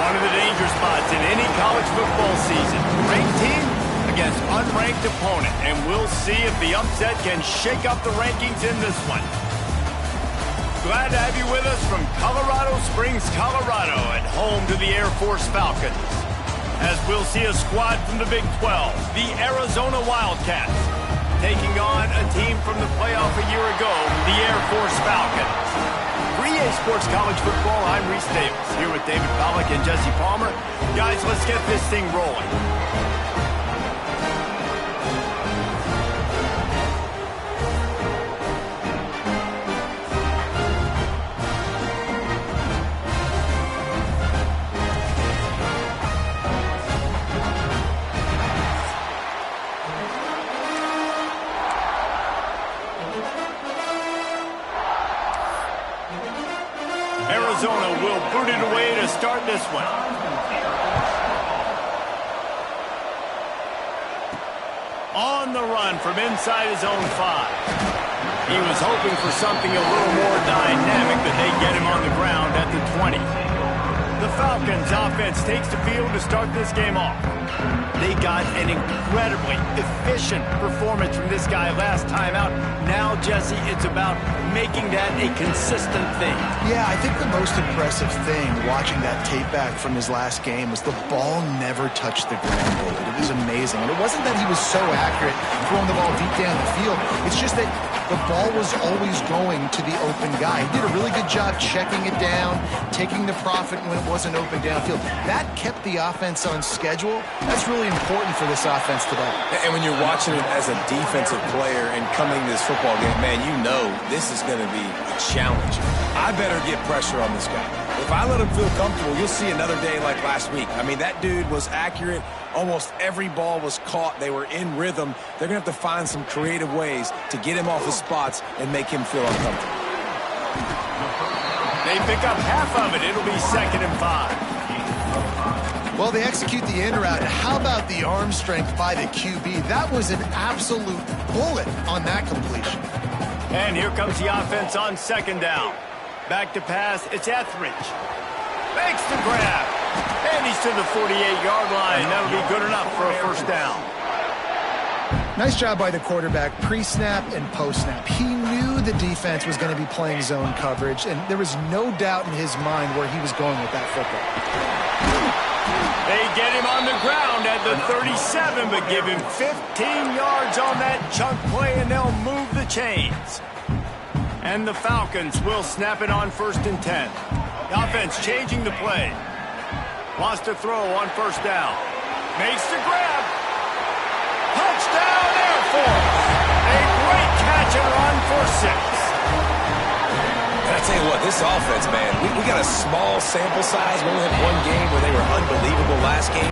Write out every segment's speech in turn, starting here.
One of the danger spots in any college football season. Ranked team against unranked opponent. And we'll see if the upset can shake up the rankings in this one. Glad to have you with us from Colorado Springs, Colorado, at home to the Air Force Falcons. As we'll see a squad from the Big 12, the Arizona Wildcats, taking on a team from the playoff a year ago, the Air Force Falcons. For EA Sports College Football, I'm Reese Davis, here with David Pollack and Jesse Palmer. Guys, let's get this thing rolling. Arizona will boot it away to start this one. On the run from inside his own 5. He was hoping for something a little more dynamic, but they get him on the ground at the 20. The Falcons offense takes the field to start this game off. They got an incredibly efficient performance from this guy last time out. Now, Jesse, it's about making that a consistent thing. Yeah, I think the most impressive thing watching that tape back from his last game was the ball never touched the ground, David. It was amazing. And it wasn't that he was so accurate throwing the ball deep down the field. It's just that the ball was always going to the open guy. He did a really good job checking it down, taking the profit when it wasn't open downfield. That kept the offense on schedule. That's really important for this offense today. And when you're watching it as a defensive player and coming to this football game, man, you know this is going to be a challenge. I better get pressure on this guy. If I let him feel comfortable, you'll see another day like last week. I mean, that dude was accurate. Almost every ball was caught. They were in rhythm. They're going to have to find some creative ways to get him off his spots and make him feel uncomfortable. They pick up half of it. It'll be 2nd and 5. Well, they execute the in route. How about the arm strength by the QB? That was an absolute bullet on that completion. And here comes the offense on 2nd down. Back to pass, it's Etheridge. Makes the grab. And he's to the 48-yard line. That'll be good enough for a 1st down. Nice job by the quarterback, pre-snap and post-snap. He knew the defense was going to be playing zone coverage, and there was no doubt in his mind where he was going with that football. They get him on the ground at the 37, but give him 15 yards on that chunk play, and they'll move the chains. And the Falcons will snap it on 1st and 10. The offense changing the play. Lost a throw on 1st down. Makes the grab. Touchdown, Air Force. A great catch and run for 6. And I tell you what, this offense, man, we got a small sample size. We only had one game where they were unbelievable last game.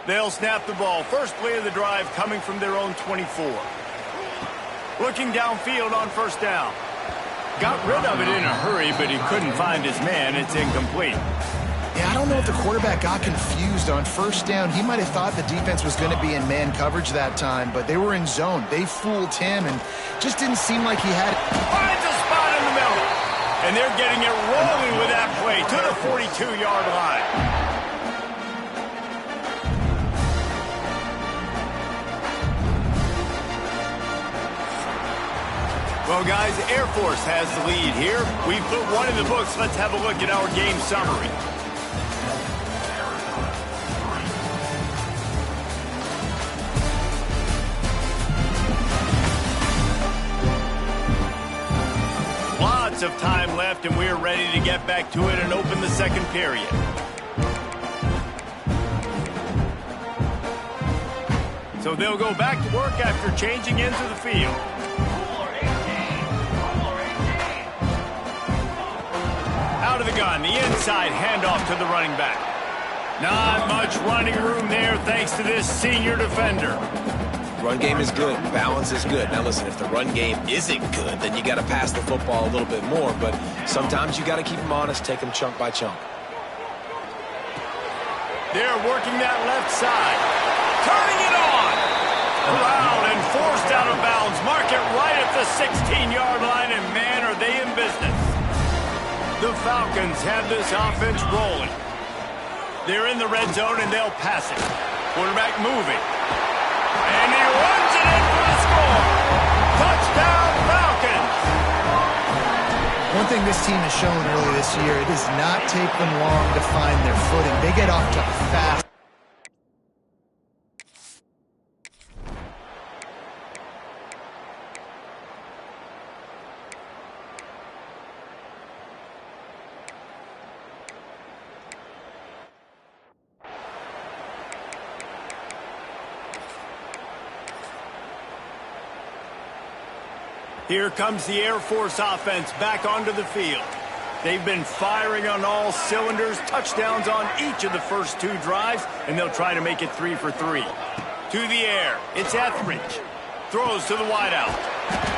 They'll snap the ball. First play of the drive coming from their own 24. Looking downfield on 1st down. Got rid of it in a hurry, but he couldn't find his man. It's incomplete. Yeah, I don't know if the quarterback got confused on 1st down. He might have thought the defense was going to be in man coverage that time, but they were in zone. They fooled him, and just didn't seem like he had it. Finds a spot in the middle. And they're getting it rolling with that play to the 42-yard line. Well, guys, Air Force has the lead here. We put one in the books. Let's have a look at our game summary. Lots of time left, and we're ready to get back to it and open the 2nd period. So they'll go back to work after changing into the field. Out of the gun, the inside handoff to the running back. Not much running room there thanks to this senior defender. Run game is good. Balance is good. Now listen, if the run game isn't good, then you got to pass the football a little bit more. But sometimes you got to keep them honest, take them chunk by chunk. They're working that left side. Turning it on. Corralled and forced out of bounds. Mark it right at the 16-yard line, and man, are they in business. The Falcons have this offense rolling. They're in the red zone, and they'll pass it. Quarterback moving. And he runs it in for the score. Touchdown, Falcons. One thing this team has shown early this year, it does not take them long to find their footing. They get off to a fast. Here comes the Air Force offense back onto the field. They've been firing on all cylinders, touchdowns on each of the first 2 drives, and they'll try to make it 3 for 3. To the air, it's Etheridge. Throws to the wideout.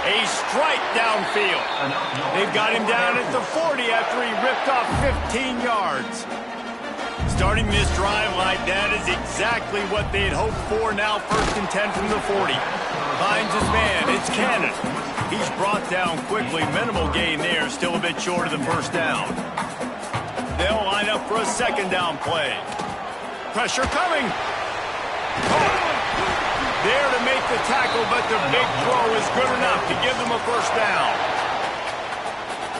A strike downfield. They've got him down at the 40 after he ripped off 15 yards. Starting this drive like that is exactly what they had hoped for. Now 1st and 10 from the 40. Finds his man. It's Cannon. He's brought down quickly. Minimal gain there. Still a bit short of the first down. They'll line up for a 2nd down play. Pressure coming. There to make the tackle, but the big throw is good enough to give them a 1st down.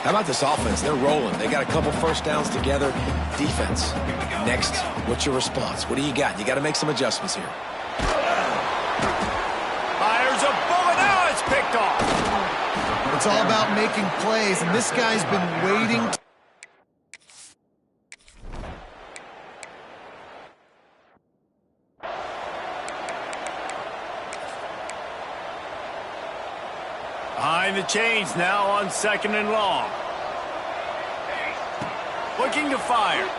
How about this offense? They're rolling. They got a couple 1st downs together. Defense. Next, what's your response? What do you got? You got to make some adjustments here. Fires a bullet. Now it's picked off. It's all about making plays, and this guy's been waiting. Behind the chains now on 2nd and long. Looking to fire.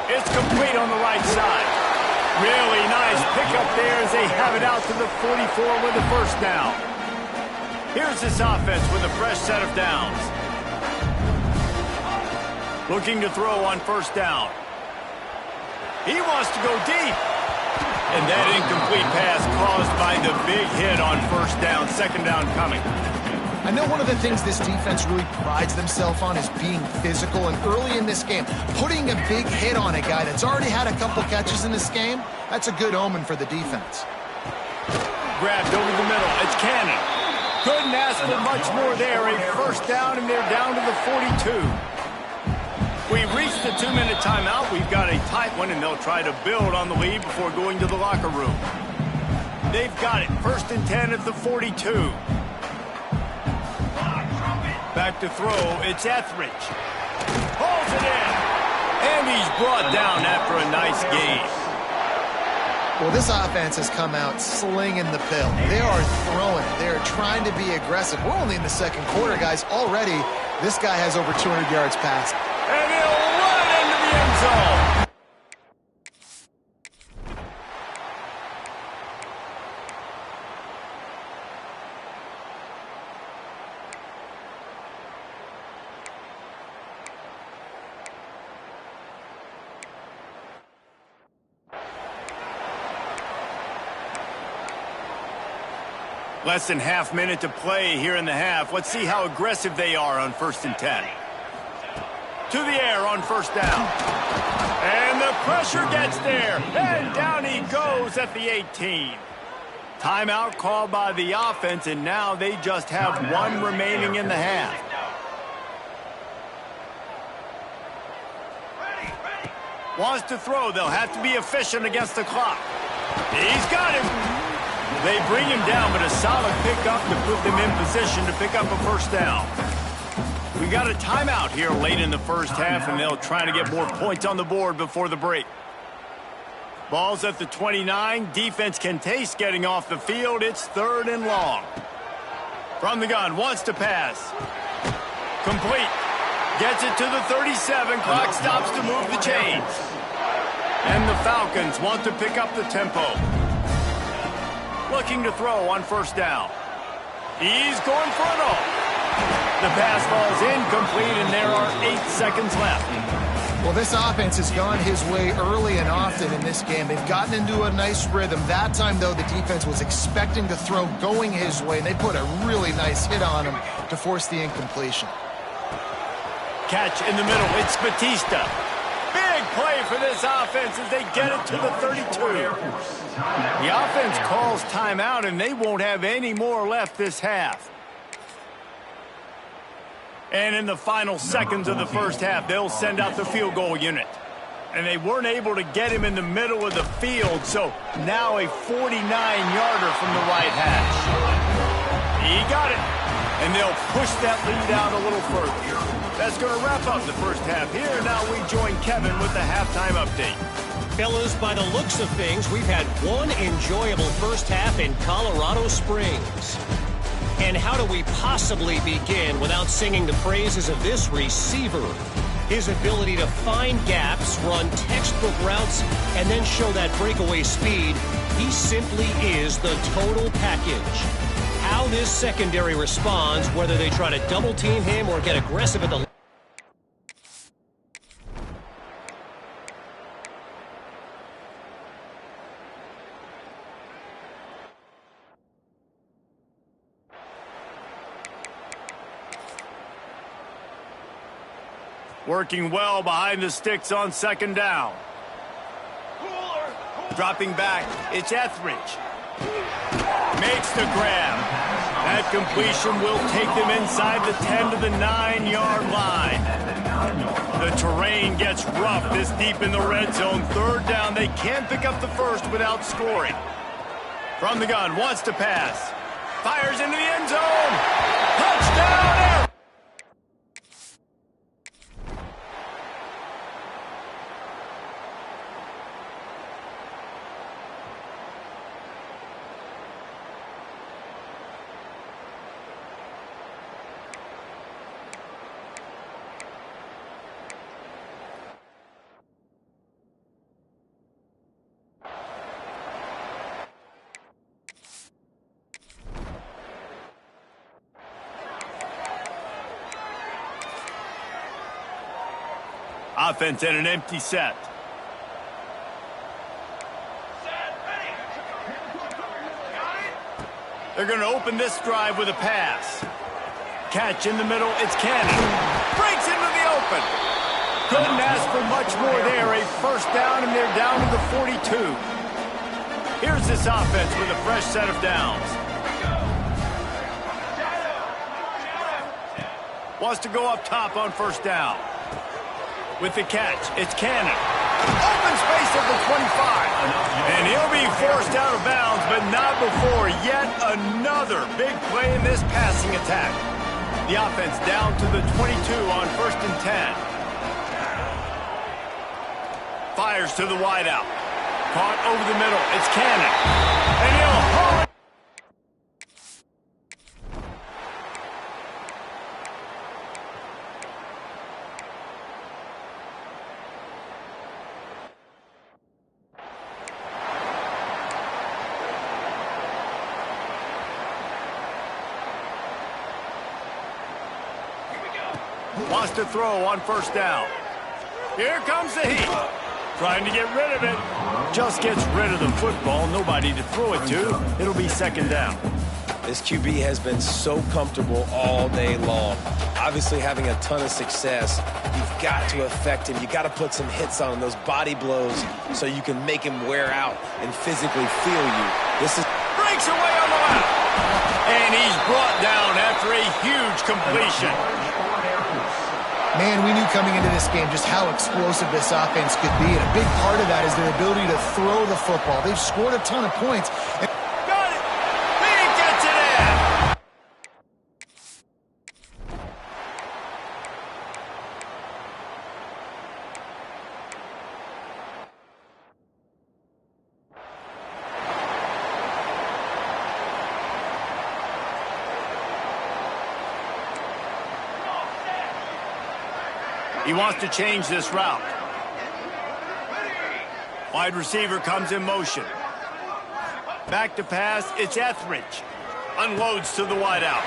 It's complete on the right side. Really nice pickup there as they have it out to the 44 with the 1st down. Here's this offense with a fresh set of downs. Looking to throw on 1st down. He wants to go deep. And that incomplete pass caused by the big hit on 1st down. 2nd down coming. I know one of the things this defense really prides themselves on is being physical, and early in this game, putting a big hit on a guy that's already had a couple catches in this game, that's a good omen for the defense. Grabbed over the middle. It's Cannon. Couldn't ask for much more there. A 1st down, and they're down to the 42. We reached the 2-minute timeout. We've got a tight one, and they'll try to build on the lead before going to the locker room. They've got it. 1st and 10 at the 42. Back to throw. It's Etheridge. Pulls it in. And he's brought down after a nice gain. Well, this offense has come out slinging the pill. They are throwing it. They are trying to be aggressive. We're only in the 2nd quarter, guys. Already, this guy has over 200 yards passed. And he'll run it into the end zone. Less than half minute to play here in the half. Let's see how aggressive they are on 1st and 10. To the air on 1st down. And the pressure gets there. And down he goes at the 18. Timeout called by the offense, and now they just have 1 remaining in the half. Wants to throw. They'll have to be efficient against the clock. He's got him. They bring him down, but a solid pickup to put them in position to pick up a 1st down. We got a timeout here late in the 1st half, and they'll try to get more points on the board before the break. Ball's at the 29. Defense can taste getting off the field. It's 3rd and long. From the gun, wants to pass. Complete. Gets it to the 37. Clock stops to move the chains. And the Falcons want to pick up the tempo. looking to throw on first down. He's going for it all. The pass falls incomplete, and there are 8 seconds left. Well, this offense has gone his way early and often in this game. They've gotten into a nice rhythm. That time, though, the defense was expecting to throw going his way, and they put a really nice hit on him to force the incompletion. Catch in the middle. It's Batista. Big play for this offense as they get it to the 32. The offense calls timeout, and they won't have any more left this half. And in the final seconds of the first half, they'll send out the field goal unit. And they weren't able to get him in the middle of the field, so now a 49-yarder from the right hash. He got it, and they'll push that lead out a little further. That's going to wrap up the first half here. Now we join Kevin with the halftime update. Fellas, by the looks of things, we've had one enjoyable first half in Colorado Springs. And how do we possibly begin without singing the praises of this receiver? His ability to find gaps, run textbook routes, and then show that breakaway speed. He simply is the total package. How this secondary responds, whether they try to double-team him or get aggressive at the... Working well behind the sticks on second down. Dropping back, it's Etheridge. Makes the grab. That completion will take them inside the 10 to the 9-yard line. The terrain gets rough this deep in the red zone. Third down, they can't pick up the first without scoring. From the gun, wants to pass. Fires into the end zone. Touchdown! Offense in an empty set. They're going to open this drive with a pass. Catch in the middle, it's Cannon. Breaks into the open. Couldn't ask for much more there. A first down, and they're down to the 42. Here's this offense with a fresh set of downs. Wants to go up top on first down. With the catch, it's Cannon. Open space at the 25. And he'll be forced out of bounds, but not before yet another big play in this passing attack. The offense down to the 22 on first and 10. Fires to the wideout. Caught over the middle. It's Cannon. And he'll haul it. Wants to throw on first down. Here comes the heat. Trying to get rid of it. Just gets rid of the football. Nobody to throw it to. It'll be second down. This QB has been so comfortable all day long. Obviously having a ton of success. You've got to affect him. You've got to put some hits on him, those body blows, so you can make him wear out and physically feel you. This is... Breaks away on the left. And he's brought down after a huge completion. Man, we knew coming into this game just how explosive this offense could be, and a big part of that is their ability to throw the football. They've scored a ton of points. Got it! He gets it in! He wants to change this route. Wide receiver comes in motion. Back to pass, it's Etheridge. Unloads to the wideout.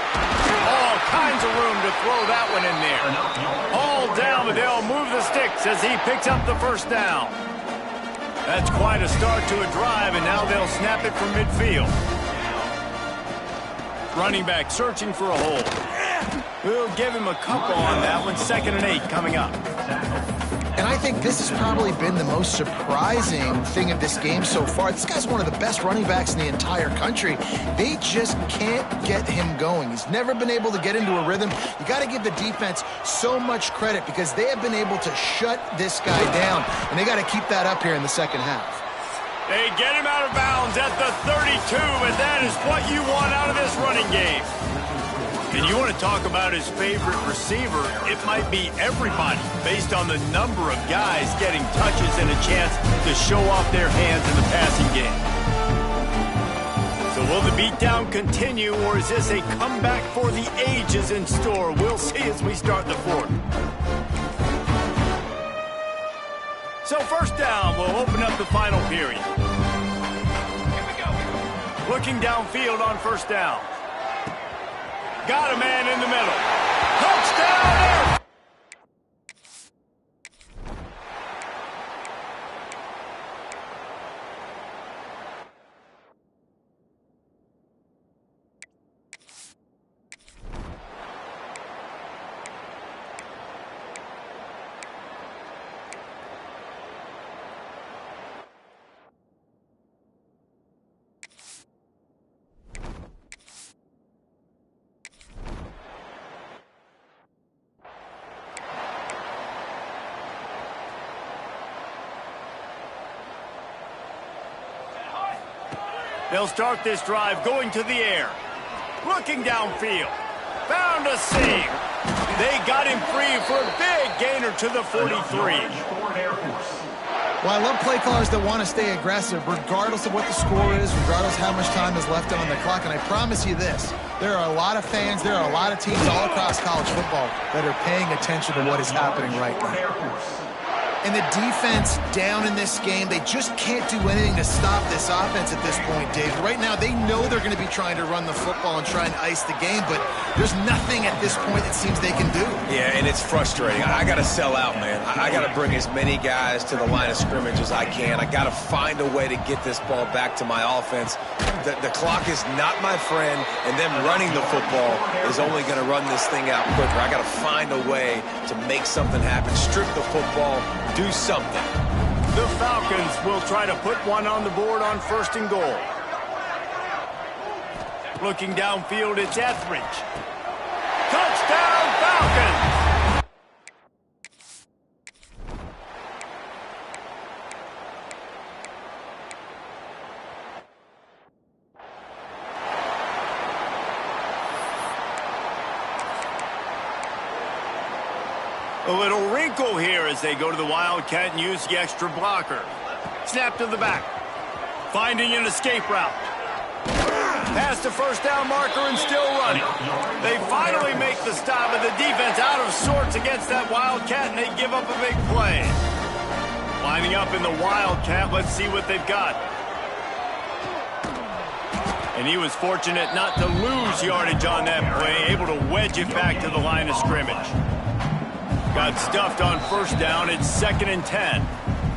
All kinds of room to throw that one in there. All down, but they'll move the sticks as he picks up the first down. That's quite a start to a drive, and now they'll snap it from midfield. Running back searching for a hole. We'll give him a couple on that one. 2nd and 8 coming up. And I think this has probably been the most surprising thing of this game so far. This guy's one of the best running backs in the entire country. They just can't get him going. He's never been able to get into a rhythm. You got to give the defense so much credit because they have been able to shut this guy down, and they got to keep that up here in the second half. They get him out of bounds at the 32, and that is what you want out of this running game. And you want to talk about his favorite receiver, it might be everybody based on the number of guys getting touches and a chance to show off their hands in the passing game. So will the beatdown continue, or is this a comeback for the ages in store? We'll see as we start the 4th. So 1st down will open up the final period. Here we go. Looking downfield on 1st down. Got a man in the middle. Touchdown! They'll start this drive going to the air. Looking downfield. Found a seam. They got him free for a big gainer to the 43. Well, I love play callers that want to stay aggressive regardless of what the score is, regardless of how much time is left on the clock. And I promise you this, there are a lot of fans, there are a lot of teams all across college football that are paying attention to what is happening right now. And the defense down in this game, they just can't do anything to stop this offense at this point, Dave. Right now, they know they're going to be trying to run the football and try and ice the game, but there's nothing at this point it seems they can do. Yeah, and it's frustrating. I got to sell out, man. I got to bring as many guys to the line of scrimmage as I can. I got to find a way to get this ball back to my offense. The clock is not my friend, and them running the football is only going to run this thing out quicker. I got to find a way to make something happen, strip the football, do something. The Falcons will try to put one on the board on 1st and goal. Looking downfield, it's Etheridge. Touchdown, Falcons! A little wrinkle here as they go to the Wildcat and use the extra blocker. Snap to the back. Finding an escape route. Past the 1st down marker and still running. They finally make the stop, but the defense out of sorts against that Wildcat, and they give up a big play. Lining up in the Wildcat, let's see what they've got. And he was fortunate not to lose yardage on that play, able to wedge it back to the line of scrimmage. Got stuffed on 1st down. It's 2nd and 10.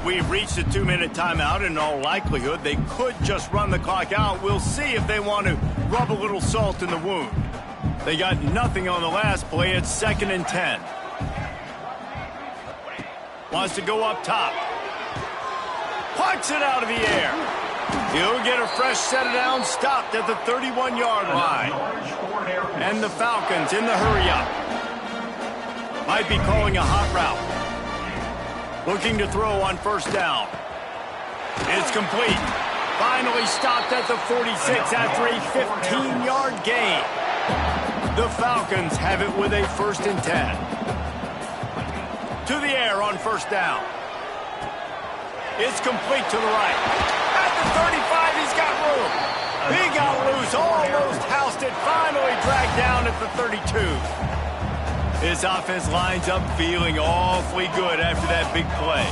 We've reached a 2-minute timeout, and in all likelihood, they could just run the clock out. We'll see if they want to rub a little salt in the wound. They got nothing on the last play. It's 2nd and 10. Wants to go up top. Pucks it out of the air. He'll get a fresh set of downs, stopped at the 31-yard line. And the Falcons in the hurry-up. Might be calling a hot route. Looking to throw on 1st down. It's complete. Finally stopped at the 46 after a 15-yard gain. The Falcons have it with a 1st and 10. To the air on 1st down. It's complete to the right. At the 35, he's got room. He got loose, almost housed it, finally dragged down at the 32. His offense lines up feeling awfully good after that big play.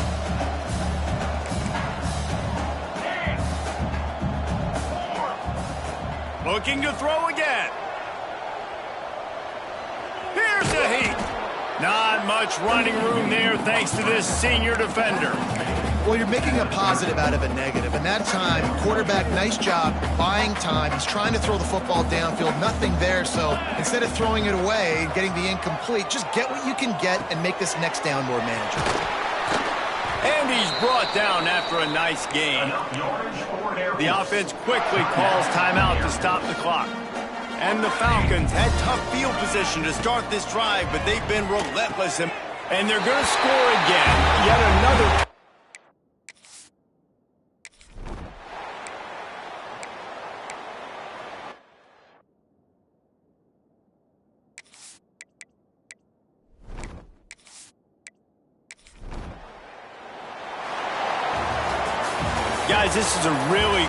Looking to throw again. Here's the heat. Not much running room there thanks to this senior defender. Well, you're making a positive out of a negative. And that time, quarterback, nice job buying time. He's trying to throw the football downfield. Nothing there. So instead of throwing it away and getting the incomplete, just get what you can get and make this next down more manageable. And he's brought down after a nice game. The offense quickly calls timeout to stop the clock. And the Falcons had tough field position to start this drive, but they've been relentless. And they're going to score again. Yet another. Guys, this is a really